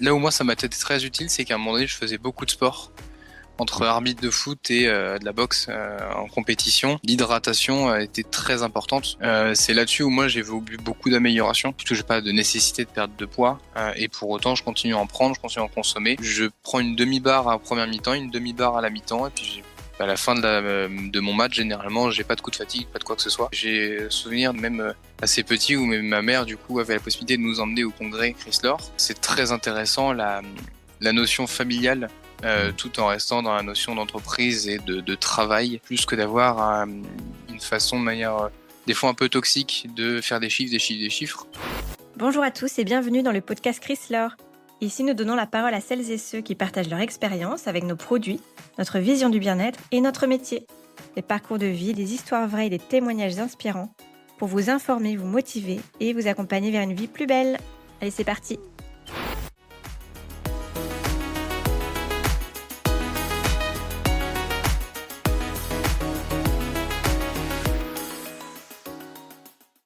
Là où moi ça m'a été très utile, c'est qu'à un moment donné, je faisais beaucoup de sport. Entre arbitre de foot et de la boxe en compétition, l'hydratation a été très importante. C'est là-dessus où moi j'ai vu beaucoup d'améliorations, parce que j'ai pas de nécessité de perdre de poids, et pour autant je continue à en prendre, je continue à en consommer. Je prends une demi-barre à la première mi-temps, une demi-barre à la mi-temps, et puis à la fin de mon match, généralement, j'ai pas de coup de fatigue, pas de quoi que ce soit. J'ai souvenir même assez petit où ma mère du coup avait la possibilité de nous emmener au congrès Chrysler. C'est très intéressant la notion familiale, tout en restant dans la notion d'entreprise et de travail, plus que d'avoir une façon de manière des fois un peu toxique de faire des chiffres, des chiffres, des chiffres. Bonjour à tous et bienvenue dans le podcast Chrysler. Ici, nous donnons la parole à celles et ceux qui partagent leur expérience avec nos produits, notre vision du bien-être et notre métier. Des parcours de vie, des histoires vraies et des témoignages inspirants pour vous informer, vous motiver et vous accompagner vers une vie plus belle. Allez, c'est parti!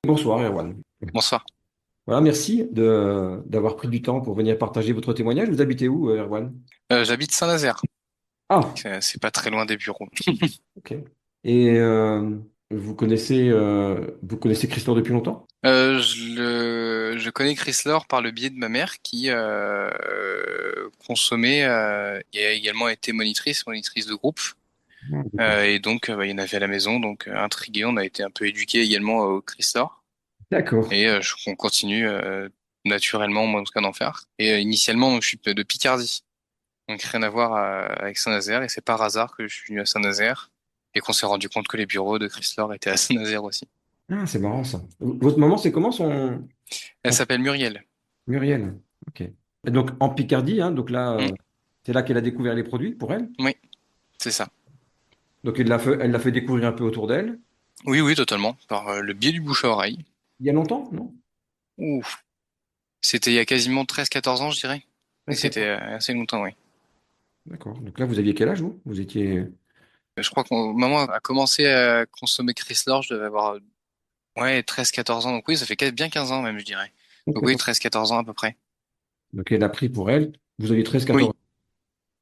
Bonsoir Erwan. Bonsoir. Voilà, merci d'avoir pris du temps pour venir partager votre témoignage. Vous habitez où, Erwan? J'habite Saint-Nazaire. Ah, C'est pas très loin des bureaux. ok. Et vous connaissez Christophe depuis longtemps? Je connais Chrysler par le biais de ma mère qui consommait et a également été monitrice de groupe. Ah, d'accord. Et donc il y en avait à la maison, donc intrigué, on a été un peu éduqué également au Chrysler. D'accord. Et on continue naturellement, moi en tout cas, d'en faire. Et initialement, donc, je suis de Picardie, donc rien à voir avec Saint-Nazaire. Et c'est par hasard que je suis venu à Saint-Nazaire et qu'on s'est rendu compte que les bureaux de Chrysler étaient à Saint-Nazaire aussi. Ah, c'est marrant ça. Votre maman, c'est comment Elle son- s'appelle Muriel. Muriel? Ok. Et donc en Picardie, hein, donc là, Mm, c'est là qu'elle a découvert les produits pour elle. oui, c'est ça. Donc elle l'a fait découvrir un peu autour d'elle. Oui, oui, totalement. Par le biais du bouche à oreille. Il y a longtemps, non? Ouf. C'était il y a quasiment 13-14 ans, je dirais. Et Presque c'était 14. assez longtemps, oui. D'accord. Donc là, vous aviez quel âge, vous? Vous étiez... Je crois que maman a commencé à consommer Chrysler, je devais avoir ouais, 13-14 ans. Donc oui, ça fait bien 15 ans même, je dirais. Donc oui, 14. 13-14 ans à peu près. Donc elle a pris pour elle. Vous aviez 13-14. Oui,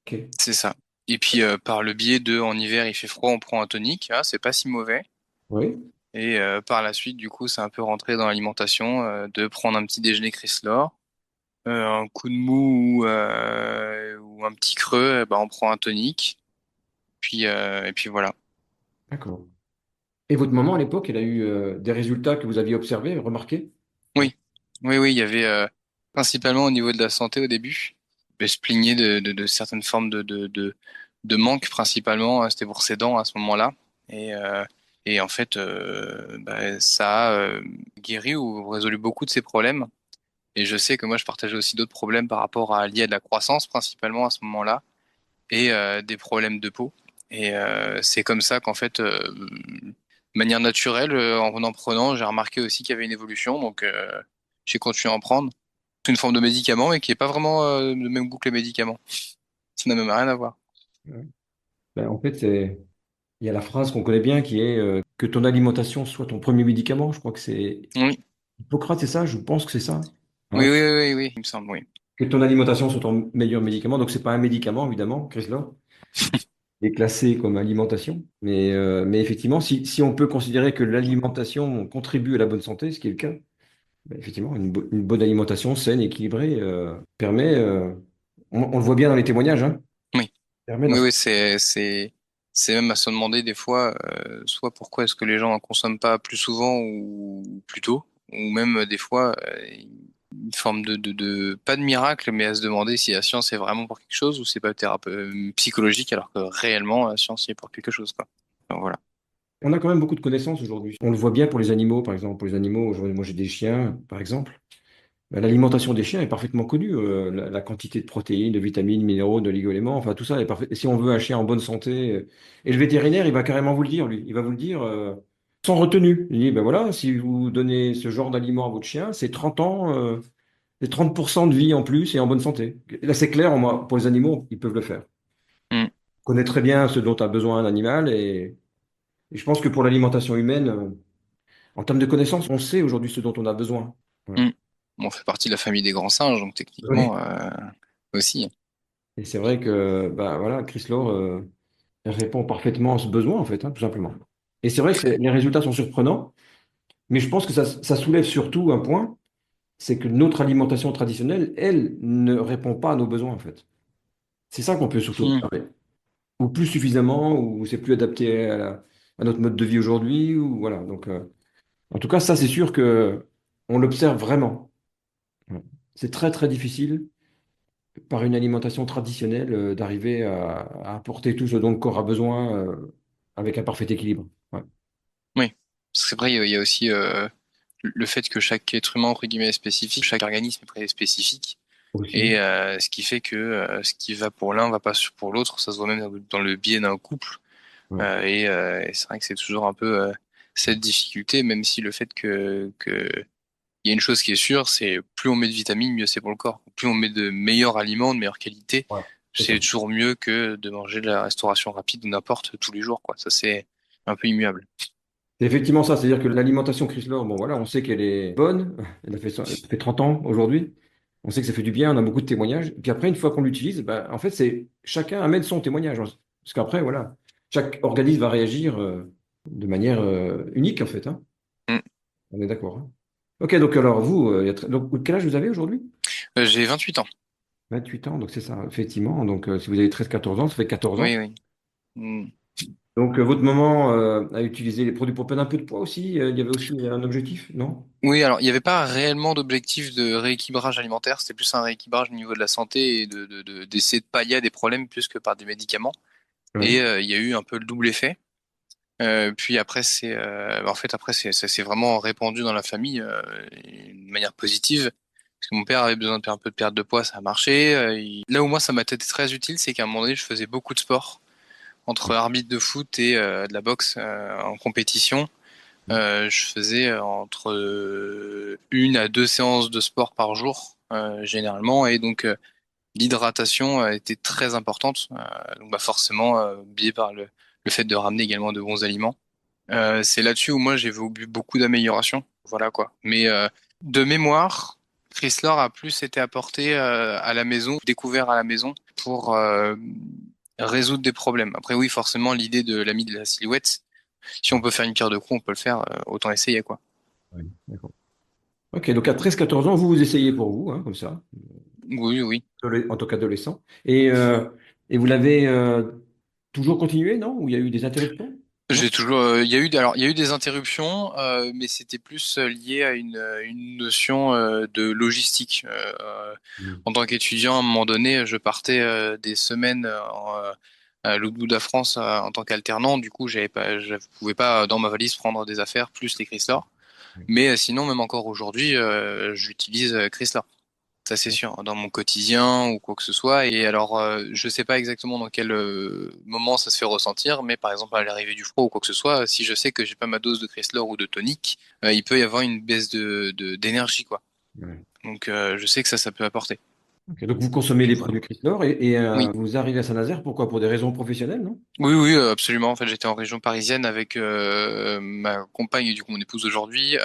Ok. c'est ça. Et puis par le biais de en hiver il fait froid, on prend un tonique, ah, c'est pas si mauvais. Oui. Et par la suite, du coup, c'est un peu rentré dans l'alimentation de prendre un petit déjeuner Chrysler, un coup de mou ou un petit creux, bah, on prend un tonique. Et puis voilà. D'accord. Et votre maman, à l'époque, elle a eu des résultats que vous aviez observés, remarqués? Oui, oui, oui, il y avait principalement au niveau de la santé au début, elle se plaignait de certaines formes de manque principalement, c'était pour ses dents à ce moment-là. Et, euh, et en fait, bah, ça a guéri ou résolu beaucoup de ses problèmes. Et je sais que moi, je partageais aussi d'autres problèmes par rapport à liés à de la croissance principalement à ce moment-là et des problèmes de peau. Et c'est comme ça qu'en fait, de manière naturelle, en prenant, j'ai remarqué aussi qu'il y avait une évolution. Donc, j'ai continué à en prendre. C'est une forme de médicament, mais qui est pas vraiment le même goût que les médicaments. Ça n'a même rien à voir. Ouais. Ben, en fait, il y a la phrase qu'on connaît bien qui est que ton alimentation soit ton premier médicament. Je crois que c'est Oui, Hippocrate, c'est ça? Je pense que c'est ça. oui, Hein. oui, oui, oui, oui, il me semble, oui. Que ton alimentation soit ton meilleur médicament. Donc, c'est pas un médicament, évidemment, Chrysler. Il est classé comme alimentation. Mais effectivement, si on peut considérer que l'alimentation contribue à la bonne santé, ce qui est le cas, ben, effectivement, une bonne alimentation saine, équilibrée, permet, on le voit bien dans les témoignages, hein, Oui, permet oui, oui, c'est même à se demander des fois, soit pourquoi est-ce que les gens en consomment pas plus souvent ou plus tôt, ou même des fois une forme pas de miracle, mais à se demander si la science est vraiment pour quelque chose ou c'est pas psychologique, alors que réellement la science y est pour quelque chose, quoi. Donc, voilà. On a quand même beaucoup de connaissances aujourd'hui. On le voit bien pour les animaux, par exemple. Pour les animaux, aujourd'hui, moi j'ai des chiens, par exemple. Ben, l'alimentation des chiens est parfaitement connue. La quantité de protéines, de vitamines, minéraux, d'oligo-éléments, enfin tout ça est parfait. Et si on veut un chien en bonne santé, et le vétérinaire, il va carrément vous le dire, lui. Il va vous le dire sans retenue. Il dit, ben voilà, si vous donnez ce genre d'aliment à votre chien, c'est 30 ans, c'est 30% de vie en plus et en bonne santé. Là, c'est clair, pour les animaux, ils peuvent le faire. Mm, On connaît très bien ce dont a besoin un animal et je pense que pour l'alimentation humaine, en termes de connaissances, on sait aujourd'hui ce dont on a besoin. Voilà. mm. On fait partie de la famille des grands singes, donc Oui. techniquement aussi. Et c'est vrai que bah, voilà, Chrysler répond parfaitement à ce besoin, en fait, hein, tout simplement. Et c'est vrai que les résultats sont surprenants, mais je pense que ça soulève surtout un point, c'est que notre alimentation traditionnelle, elle, ne répond pas à nos besoins, en fait. C'est ça qu'on peut surtout Hmm. observer. Ou plus suffisamment, ou c'est plus adapté à notre mode de vie aujourd'hui, ou voilà. Donc, en tout cas, ça, c'est sûr que on l'observe vraiment. Ouais. C'est très, très difficile par une alimentation traditionnelle d'arriver à apporter tout ce dont le corps a besoin avec un parfait équilibre. Ouais. Oui, c'est vrai, il y a aussi le fait que chaque être humain, entre guillemets, est spécifique, chaque organisme est spécifique. Aussi. Et ce qui fait que ce qui va pour l'un va pas pour l'autre. Ça se voit même dans le biais d'un couple. Ouais. Et c'est vrai que c'est toujours un peu cette difficulté, même si le fait que il y a une chose qui est sûre, c'est plus on met de vitamines, mieux c'est pour le corps. Plus on met de meilleurs aliments, de meilleure qualité, Ouais. C'est ça. c'est toujours mieux que de manger de la restauration rapide ou n'importe tous les jours, quoi. Ça, c'est un peu immuable. C'est effectivement ça, c'est-à-dire que l'alimentation Chrysler, bon voilà, on sait qu'elle est bonne, elle fait 30 ans aujourd'hui, on sait que ça fait du bien, on a beaucoup de témoignages, et puis après, une fois qu'on l'utilise, ben, en fait, c'est chacun amène son témoignage, parce qu'après, voilà, chaque organisme va réagir de manière unique, en fait, hein. Mm. On est d'accord, hein. Ok, donc alors vous, donc, quel âge vous avez aujourd'hui? J'ai 28 ans. 28 ans, donc c'est ça, effectivement, donc si vous avez 13 14 ans, ça fait 14 ans. Oui, oui. Mm. Donc votre maman a utilisé les produits pour perdre un peu de poids aussi, il y avait aussi un objectif, non? Oui, alors il n'y avait pas réellement d'objectif de rééquilibrage alimentaire, c'était plus un rééquilibrage au niveau de la santé et d'essayer de pallier à des problèmes plus que par des médicaments. Oui. Et il y a eu un peu le double effet. Puis après, en fait, après, ça s'est vraiment répandu dans la famille de manière positive. Parce que mon père avait besoin de faire un peu de perte de poids, ça a marché. Là où moi, ça m'a été très utile, c'est qu'à un moment donné, je faisais beaucoup de sport entre arbitre de foot et de la boxe en compétition. Je faisais entre 1 à 2 séances de sport par jour, généralement, et donc l'hydratation était très importante. Donc bah forcément, biais par le fait de ramener également de bons aliments. C'est là-dessus où moi j'ai vu beaucoup d'améliorations. Voilà quoi. Mais de mémoire, Chrysler a plus été apporté à la maison, découvert à la maison pour résoudre des problèmes. Après oui, forcément l'idée de l'ami de la silhouette, si on peut faire une pierre de coups, on peut le faire, autant essayer quoi. Oui, d'accord. Ok, donc à 13 14 ans, vous essayez pour vous, hein, comme ça, Oui, oui. en tant qu'adolescent. Et vous l'avez toujours continué, non? Ou il y a eu des interruptions? Non? J'ai toujours, il y a eu des interruptions, mais c'était plus lié à une notion de logistique. Mm. En tant qu'étudiant, à un moment donné, je partais des semaines à l'autre bout de la France en tant qu'alternant. Du coup, je pouvais pas dans ma valise prendre des affaires plus les Chrysler. Mais sinon, même encore aujourd'hui, j'utilise Chrysler. Ça c'est sûr, dans mon quotidien ou quoi que ce soit. Et alors, je sais pas exactement dans quel moment ça se fait ressentir, mais par exemple à l'arrivée du froid ou quoi que ce soit, si je sais que j'ai pas ma dose de Chrysler ou de tonique, il peut y avoir une baisse d'énergie quoi. Ouais. Donc je sais que ça peut apporter. Ok, donc vous consommez les Donc voilà. produits Chrysler et Oui. vous arrivez à Saint-Nazaire, pourquoi? Pour des raisons professionnelles, non? Oui, oui, absolument. En fait, j'étais en région parisienne avec ma compagne et du coup mon épouse aujourd'hui.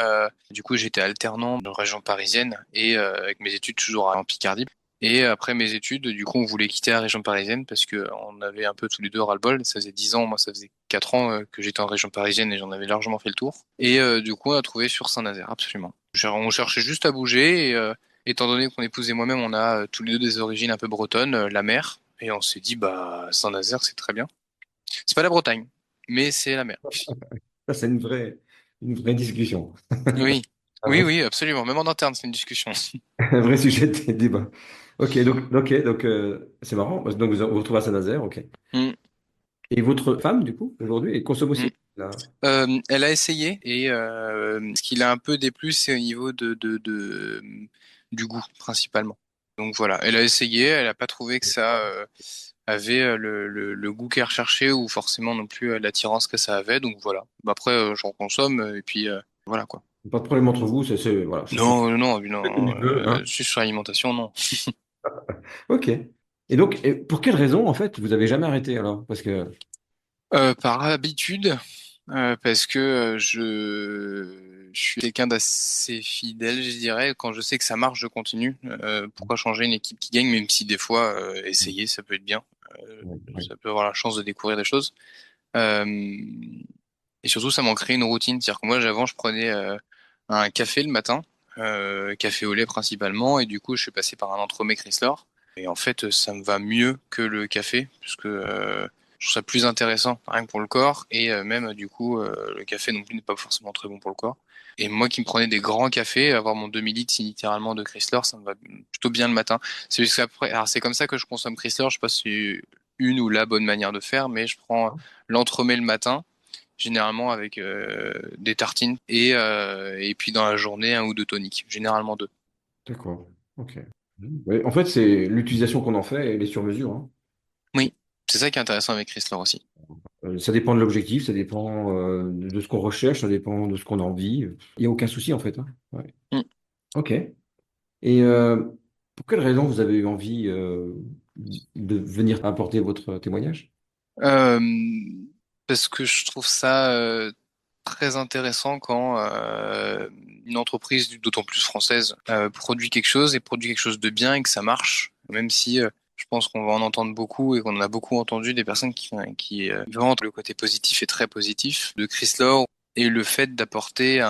Du coup, j'étais alternant en région parisienne et avec mes études toujours en Picardie. Et après mes études, du coup, on voulait quitter la région parisienne parce que on avait un peu tous les deux ras-le-bol. Ça faisait 10 ans, moi, ça faisait 4 ans que j'étais en région parisienne et j'en avais largement fait le tour. Et du coup, on a trouvé sur Saint-Nazaire, absolument. On cherchait juste à bouger et étant donné que mon épouse et moi-même, on a tous les deux des origines un peu bretonnes, la mer. Et on s'est dit, bah, Saint-Nazaire, c'est très bien. C'est pas la Bretagne, mais c'est la mer. Ça, c'est une vraie discussion. Oui, Un oui, vrai, oui, absolument. Même en interne, c'est une discussion. un vrai sujet de débat. Ok, donc c'est marrant. Donc vous vous retrouvez à Saint-Nazaire, ok. Mm, Et votre femme, du coup, aujourd'hui, elle consomme mm. aussi? Là. Elle a essayé et ce qu'il a un peu déplu, c'est au niveau du goût principalement. Donc voilà, elle a essayé, elle n'a pas trouvé que ça avait le goût qu'elle recherchait ou forcément non plus l'attirance que ça avait. Donc voilà. Bah, après, j'en consomme et puis voilà quoi. Pas de problème entre vous, voilà, chacun Non, non, fait comme non, il veut, hein. juste sur l'alimentation, non. Ok. Et donc, pour quelle raison, en fait, vous avez jamais arrêté alors? Parce que. Par habitude. parce que je suis quelqu'un d'assez fidèle, je dirais. Quand je sais que ça marche, je continue. Pourquoi changer une équipe qui gagne, même si des fois, essayer, ça peut être bien. Oui, oui. Ça peut avoir la chance de découvrir des choses. Euh, et surtout, ça m'en crée une routine. C'est-à-dire que moi, avant, je prenais un café le matin, café au lait principalement, et du coup, je suis passé par un entremets Chrysler. Et en fait, ça me va mieux que le café, puisque je trouve ça plus intéressant, rien que pour le corps, et même du coup, le café non plus n'est pas forcément très bon pour le corps. Et moi qui me prenais des grands cafés, avoir mon demi-litre littéralement de Chrysler, ça me va plutôt bien le matin. C'est juste qu'après, alors c'est comme ça que je consomme Chrysler, je sais pas si c'est une ou la bonne manière de faire, mais je prends l'entremets le matin, généralement avec des tartines, et puis dans la journée, un ou deux toniques, généralement deux. D'accord. Ok. Ouais, en fait, c'est l'utilisation qu'on en fait et les sur-mesures, hein. Oui, c'est ça qui est intéressant avec Chrysler aussi. Ça dépend de l'objectif, ça dépend de ce qu'on recherche, ça dépend de ce qu'on a envie. Il n'y a aucun souci en fait, hein. Ouais. Mm. Ok. Et pour quelle raison vous avez eu envie de venir apporter votre témoignage? Euh, Parce que je trouve ça très intéressant quand une entreprise, d'autant plus française, produit quelque chose et produit quelque chose de bien et que ça marche, même si je pense qu'on va en entendre beaucoup et qu'on en a beaucoup entendu des personnes qui vantent le côté positif et très positif de Chrysler et le fait d'apporter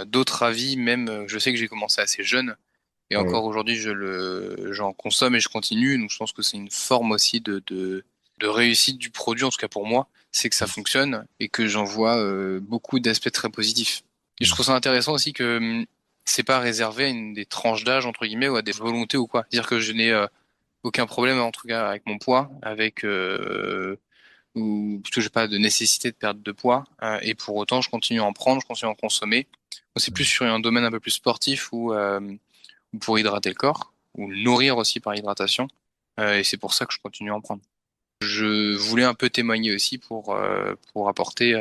d'autres avis, même je sais que j'ai commencé assez jeune et Oui. encore aujourd'hui j'en consomme et je continue, donc je pense que c'est une forme aussi de réussite du produit, en tout cas pour moi, c'est que ça fonctionne et que j'en vois beaucoup d'aspects très positifs. Et je trouve ça intéressant aussi que c'est pas réservé à des tranches d'âge entre guillemets ou à des volontés ou quoi. C'est-à-dire que je n'ai aucun problème en tout cas avec mon poids, avec ou plutôt j'ai pas de nécessité de perdre de poids et pour autant je continue à en prendre, je continue à en consommer. Moi, c'est plus sur un domaine un peu plus sportif ou pour hydrater le corps ou le nourrir aussi par hydratation et c'est pour ça que je continue à en prendre. Je voulais un peu témoigner aussi pour apporter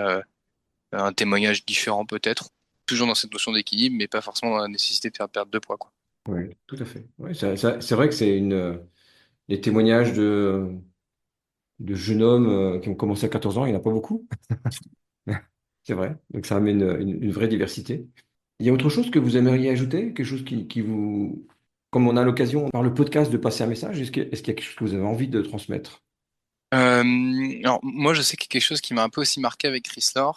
un témoignage différent peut-être, toujours dans cette notion d'équilibre, mais pas forcément dans la nécessité de faire perdre de poids, quoi. Oui, tout à fait. Ouais, c'est vrai que c'est les témoignages de jeunes hommes qui ont commencé à 14 ans, il n'y en a pas beaucoup. C'est vrai. Donc ça amène une vraie diversité. Il y a autre chose que vous aimeriez ajouter? Quelque chose qui vous... Comme on a l'occasion par le podcast de passer un message, est-ce qu'il y a quelque chose que vous avez envie de transmettre? Alors moi je sais qu'il y a quelque chose qui m'a un peu aussi marqué avec Chrysler.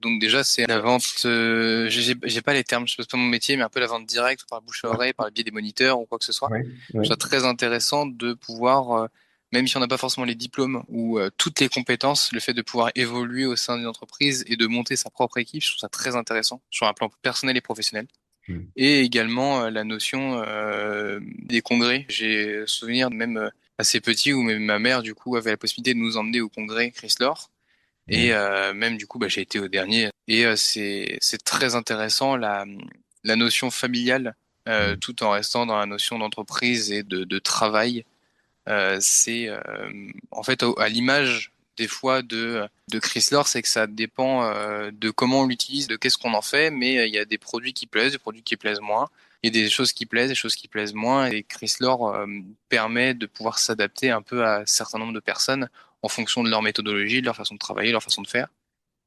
Donc déjà c'est la vente. J'ai pas les termes, je sais pas mon métier, mais un peu la vente directe par bouche à Ouais, oreille, par le biais des moniteurs ou quoi que ce soit. ouais, Je trouve ouais. ça très intéressant de pouvoir, même si on n'a pas forcément les diplômes ou toutes les compétences, le fait de pouvoir évoluer au sein d'une entreprise et de monter sa propre équipe, je trouve ça très intéressant sur un plan personnel et professionnel. Mm. Et également la notion des congrès. J'ai souvenir même assez petit où même ma mère du coup avait la possibilité de nous emmener au congrès Chrysler. Et Ouais. même du coup bah, j'ai été au dernier. Et c'est très intéressant la notion familiale Mm. tout en restant dans la notion d'entreprise et de travail. C'est en fait à l'image des fois de Chrysler, c'est que ça dépend de comment on l'utilise, de qu'est-ce qu'on en fait, mais il y a des produits qui plaisent, des produits qui plaisent moins. Il y a des choses qui plaisent, des choses qui plaisent moins, et Chrysler permet de pouvoir s'adapter un peu à un certain nombre de personnes en fonction de leur méthodologie, de leur façon de travailler, leur façon de faire.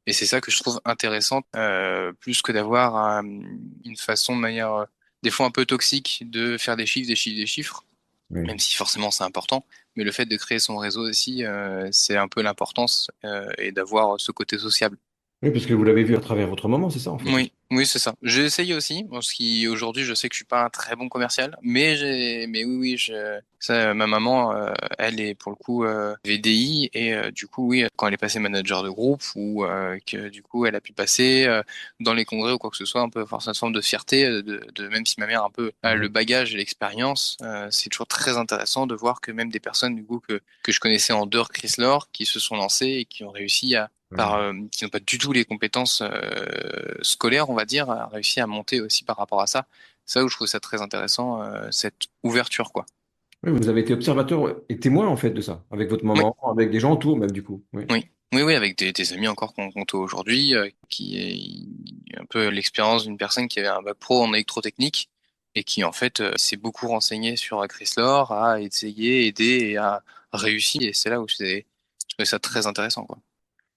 Et c'est ça que je trouve intéressant, plus que d'avoir une façon de manière des fois un peu toxique de faire des chiffres, des chiffres, des chiffres même Ouais. si forcément c'est important, mais le fait de créer son réseau aussi, c'est un peu l'importance et d'avoir ce côté sociable. Oui, parce que vous l'avez vu à travers votre maman, c'est ça en fait. Oui, oui, c'est ça. J'ai essayé aussi, parce qu'aujourd'hui, je sais que je suis pas un très bon commercial, mais oui, oui, ma maman, elle est pour le coup VDI et du coup, oui, quand elle est passée manager de groupe ou que du coup, elle a pu passer dans les congrès ou quoi que ce soit, un peu avoir cette forme de fierté, même si ma mère a un peu le Ouais. bagage et l'expérience, c'est toujours très intéressant de voir que même des personnes du coup que je connaissais en dehors Chrysler, qui se sont lancées et qui ont réussi Ouais. qui n'ont pas du tout les compétences scolaires, on va dire, a réussi à monter aussi par rapport à ça. C'est ça où je trouve ça très intéressant, cette ouverture, quoi. Oui, vous avez été observateur et témoin en fait de ça, avec votre Oui, maman, avec des gens autour même du coup. Oui. oui, oui, oui, avec des amis encore qu'on compte aujourd'hui, qui est un peu l'expérience d'une personne qui avait un bac pro en électrotechnique et qui en fait s'est beaucoup renseigné sur Chrysler, a essayé, aidé et a réussi. Et c'est là où je trouvais ça très intéressant, quoi.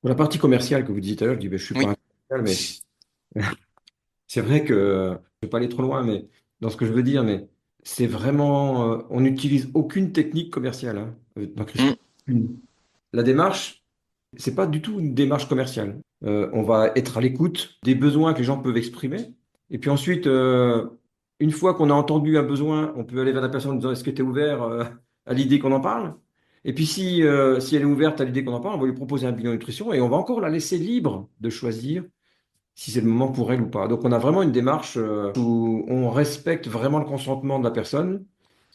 Pour la partie commerciale que vous disiez tout à l'heure, je dis, ben, je suis pas Oui. un commercial, mais c'est vrai que je ne vais pas aller trop loin, mais dans ce que je veux dire, mais c'est vraiment, on n'utilise aucune technique commerciale hein, dans Mm. Chrysler. Aucune. La démarche, c'est pas du tout une démarche commerciale. On va être à l'écoute des besoins que les gens peuvent exprimer. Et puis ensuite, une fois qu'on a entendu un besoin, on peut aller vers la personne en disant est-ce que tu es ouvert à l'idée qu'on en parle? Et puis si elle est ouverte à l'idée qu'on en parle, on va lui proposer un bilan nutrition et on va encore la laisser libre de choisir si c'est le moment pour elle ou pas. Donc on a vraiment une démarche où on respecte vraiment le consentement de la personne,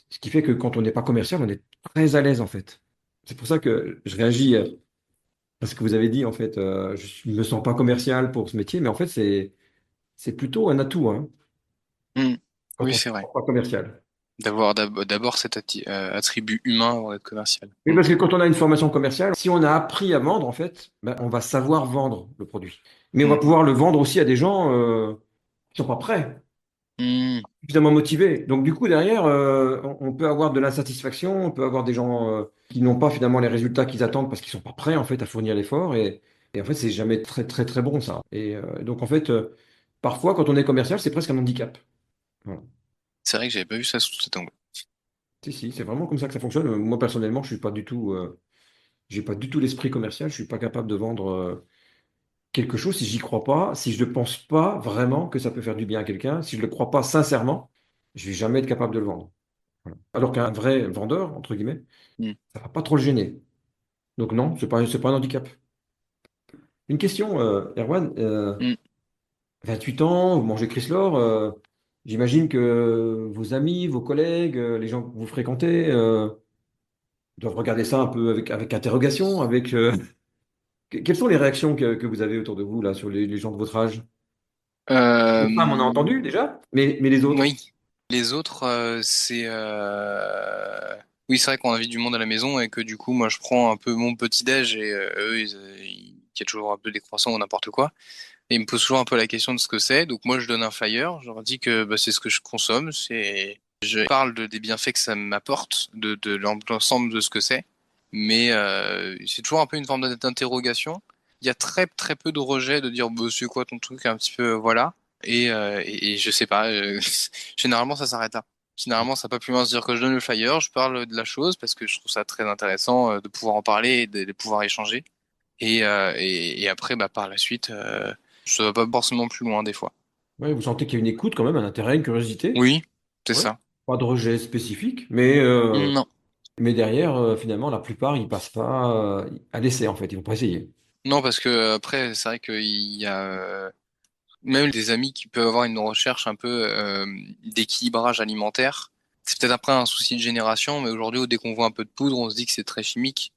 ce qui fait que quand on n'est pas commercial, on est très à l'aise en fait. C'est pour ça que je réagis à ce que vous avez dit en fait. Je ne me sens pas commercial pour ce métier, mais en fait c'est plutôt un atout hein, Mm. quand Oui, on ne se c'est sent vrai. pas commercial. D'avoir d'abord cet attribut humain avant d'être commercial. Oui, parce que quand on a une formation commerciale, si on a appris à vendre, en fait, ben, on va savoir vendre le produit. Mais on va Mm. pouvoir le vendre aussi à des gens qui ne sont pas prêts, Mm. suffisamment motivés. Donc du coup, derrière, on peut avoir de l'insatisfaction, on peut avoir des gens qui n'ont pas finalement les résultats qu'ils attendent parce qu'ils ne sont pas prêts en fait à fournir l'effort. Et en fait, c'est jamais très très très bon ça. Et donc en fait, parfois, quand on est commercial, c'est presque un handicap. Voilà. C'est vrai que j'avais pas vu ça sous cet angle. Si, si, c'est vraiment comme ça que ça fonctionne. Moi, personnellement, je suis pas du tout, j'ai pas du tout l'esprit commercial. Je suis pas capable de vendre quelque chose si j'y crois pas, si je ne pense pas vraiment que ça peut faire du bien à quelqu'un, si je ne le crois pas sincèrement, je vais jamais être capable de le vendre. Voilà. Alors qu'un vrai vendeur, entre guillemets, Mm. ça va pas trop le gêner. Donc non, c'est pas un handicap. Une question, Erwan, Mm. 28 ans, vous mangez Chrysler, j'imagine que vos amis, vos collègues, les gens que vous fréquentez, doivent regarder ça un peu avec interrogation, avec quelles sont les réactions que vous avez autour de vous là sur les gens de votre âge? Euh, Votre femme, on a entendu déjà, mais les autres? oui. Les autres, oui, c'est vrai qu'on invite du monde à la maison et que du coup, moi, je prends un peu mon petit-déj et eux, il y a toujours un peu des croissants ou n'importe quoi. Et ils me posent toujours un peu la question de ce que c'est. Donc moi, je donne un flyer. Je leur dis que bah, c'est ce que je consomme. Je parle des bienfaits que ça m'apporte, de l'ensemble de ce que c'est. Mais c'est toujours un peu une forme d'interrogation. Il y a très très peu de rejet de dire bah, c'est quoi ton truc un petit peu voilà. Et je sais pas. Généralement, ça s'arrête là. Généralement, ça va pas plus loin de se dire que je donne le flyer, je parle de la chose parce que je trouve ça très intéressant de pouvoir en parler et de pouvoir échanger. Et après, bah, par la suite, ça va pas forcément plus loin des fois. Ouais, vous sentez qu'il y a une écoute quand même, un intérêt, une curiosité. Oui, c'est Ouais. ça. Pas de rejet spécifique, Non. mais derrière, finalement, la plupart, ils passent pas à l'essai, en fait. Ils vont pas essayer. Non, parce que après, c'est vrai qu'il y a même des amis qui peuvent avoir une recherche un peu d'équilibrage alimentaire. C'est peut-être après un souci de génération, mais aujourd'hui, dès qu'on voit un peu de poudre, on se dit que c'est très chimique.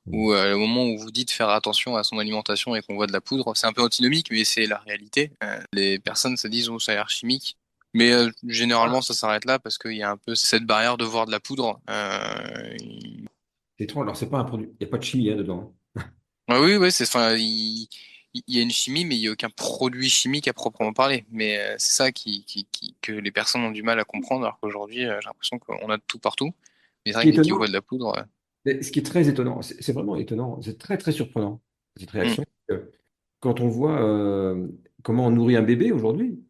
Mm. Ou au moment où vous dites faire attention à son alimentation et qu'on voit de la poudre, c'est un peu antinomique, mais c'est la réalité. Les personnes se disent oh ça a l'air chimique, mais généralement ça s'arrête là parce qu'il y a un peu cette barrière de voir de la poudre. C'est étrange. Alors, c'est pas un produit. Il n'y a pas de chimie hein, dedans. Ah oui, oui, c'est enfin il y a une chimie, mais il y a aucun produit chimique à proprement parler. Mais c'est ça que les personnes ont du mal à comprendre, alors qu'aujourd'hui j'ai l'impression qu'on a de tout partout. Mais c'est Ce vrai qui que est dès qu'ils voient étonnant, de la poudre, ce qui est très étonnant, c'est vraiment étonnant, c'est très, très surprenant, cette hum, réaction. Quand on voit comment on nourrit un bébé aujourd'hui,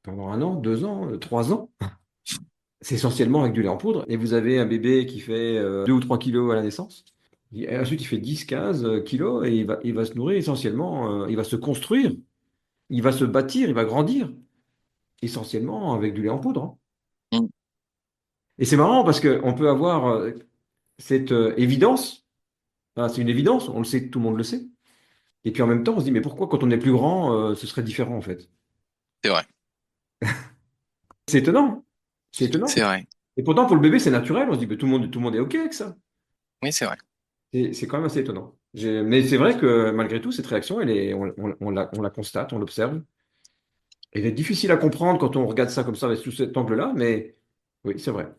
pendant 1 an, 2 ans, 3 ans, c'est essentiellement avec du lait en poudre. Et vous avez un bébé qui fait 2 ou 3 kilos à la naissance. Et ensuite, il fait 10, 15 kilos et il va se nourrir essentiellement, il va se construire, il va se bâtir, il va grandir essentiellement avec du lait en poudre. Hein. hum, Et c'est marrant parce qu'on peut avoir cette évidence. Ah, c'est une évidence, on le sait, tout le monde le sait. Et puis en même temps, on se dit, mais pourquoi quand on est plus grand, ce serait différent en fait? c'est vrai, C'est étonnant. C'est c'est étonnant. vrai, Et pourtant, pour le bébé, c'est naturel. On se dit, mais tout le monde est OK avec ça. oui c'est vrai. C'est quand même assez étonnant. Mais c'est vrai que malgré tout, cette réaction, on la constate, on l'observe. Elle est difficile à comprendre quand on regarde ça comme ça, sous cet angle-là, mais oui, c'est vrai.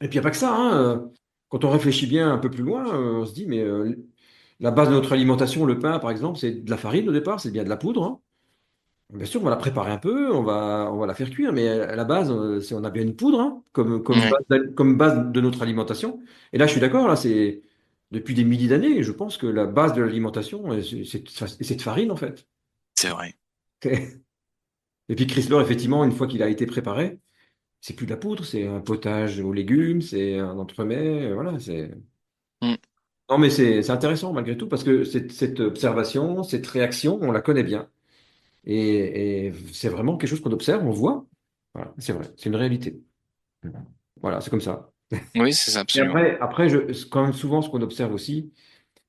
Et puis il n'y a pas que ça. Hein, quand on réfléchit bien un peu plus loin, on se dit, mais la base de notre alimentation, le pain, par exemple, c'est de la farine au départ, c'est bien de la poudre. Hein. Bien sûr, on va la préparer un peu, on va la faire cuire, mais à la base, on a bien une poudre hein, comme Ouais. base, comme base de notre alimentation. Et là, je suis d'accord, là, depuis des milliers d'années. Je pense que la base de l'alimentation, c'est cette farine, en fait. C'est vrai. Et puis Chrysler, effectivement, une fois qu'il a été préparé, c'est plus de la poudre, c'est un potage aux légumes, c'est un entremets, voilà, c'est... Mm. Non, mais c'est intéressant malgré tout, parce que cette observation, cette réaction, on la connaît bien. Et c'est vraiment quelque chose qu'on observe, on voit. Voilà, c'est vrai, c'est une réalité. Voilà, c'est comme ça. Oui, c'est ça, Et absolument. après quand même souvent, ce qu'on observe aussi,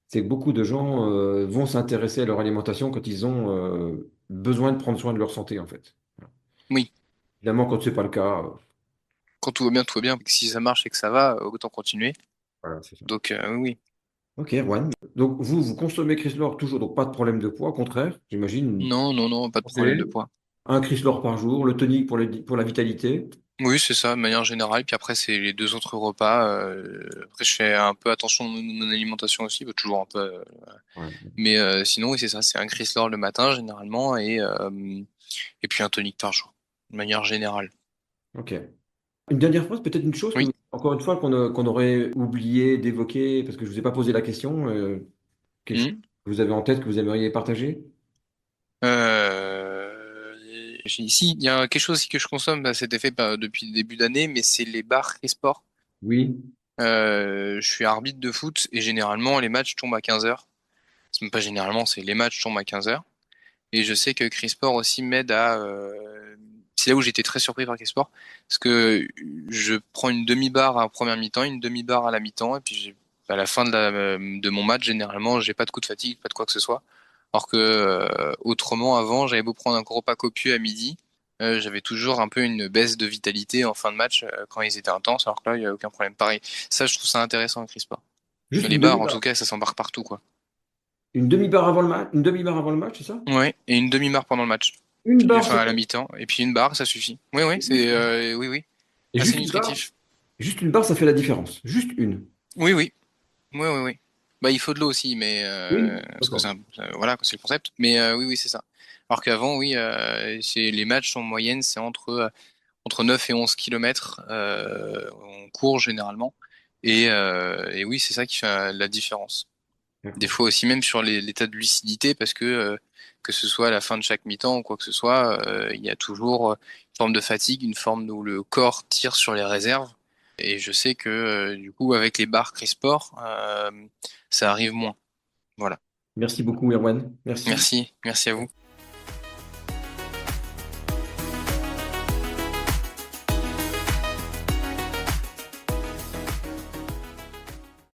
c'est que beaucoup de gens vont s'intéresser à leur alimentation quand ils ont besoin de prendre soin de leur santé, en fait. Oui. Évidemment, quand ce n'est pas le cas, Quand tout va bien, tout va bien. Si ça marche et que ça va, autant continuer. voilà, c'est ça. Donc, oui. Ok, Juan. Donc, vous consommez Chrysler toujours, donc pas de problème de poids, au contraire, j'imagine. Non, non, non, pas de problème de Conseillé. poids. Un Chrysler par jour, le tonique pour la vitalité. Oui, c'est ça, de manière générale. Puis après, c'est les deux autres repas. Après, je fais un peu attention à mon alimentation aussi, bah, toujours un peu. Ouais. Mais sinon, oui, c'est ça. C'est un Chrysler le matin, généralement, et puis un tonic par jour, de manière générale. Ok. Une dernière phrase, peut-être une chose Oui. encore une fois, qu'on aurait oublié d'évoquer, parce que je ne vous ai pas posé la question, quelque chose Hmm. que vous avez en tête, que vous aimeriez partager? Ici, il y a quelque chose aussi que je consomme, bah, c'était fait depuis le début d'année, mais c'est les bars e-sport. Oui. Je suis arbitre de foot et généralement, les matchs tombent à 15h. C'est même pas généralement, c'est les matchs tombent à 15h. Et je sais que Chris aussi m'aide à... C'est là où j'étais très surpris par Chris parce que je prends une demi-barre à première mi-temps, une demi-barre à la mi-temps, et puis à la fin de mon match, généralement, j'ai pas de coup de fatigue, pas de quoi que ce soit. Alors que autrement, avant, j'avais beau prendre un gros repas copieux à midi, j'avais toujours un peu une baisse de vitalité en fin de match quand ils étaient intenses, alors que là, il n'y a aucun problème. Pareil, ça, je trouve ça intéressant avec Chris Juste les une bars, en demi-barre. tout cas, ça s'embarque partout, quoi. Une demi-barre avant le match, une demi-barre avant le match, c'est ça? Ouais, et une demi-barre pendant le match. Une Puis, barre enfin, à la seulement. mi-temps. Et puis une barre, ça suffit. Oui, oui, oui, oui. Et Assez nutritif. juste une barre, ça fait la différence. Juste une. Oui, oui. Oui, oui, oui. Bah, il faut de l'eau aussi, mais Oui. parce que D'accord. voilà, c'est le concept. Mais oui, oui, c'est ça. Alors qu'avant, oui, les matchs en moyenne, c'est entre 9 et 11 kilomètres. On court généralement. Et oui, c'est ça qui fait la différence. Des D'accord. fois aussi même sur l'état de lucidité, parce que ce soit à la fin de chaque mi-temps ou quoi que ce soit, il y a toujours une forme de fatigue, une forme où le corps tire sur les réserves. Et je sais que du coup, avec les barres Crisport, ça arrive moins. Voilà. Merci beaucoup, Erwan. Merci. Merci, merci à vous.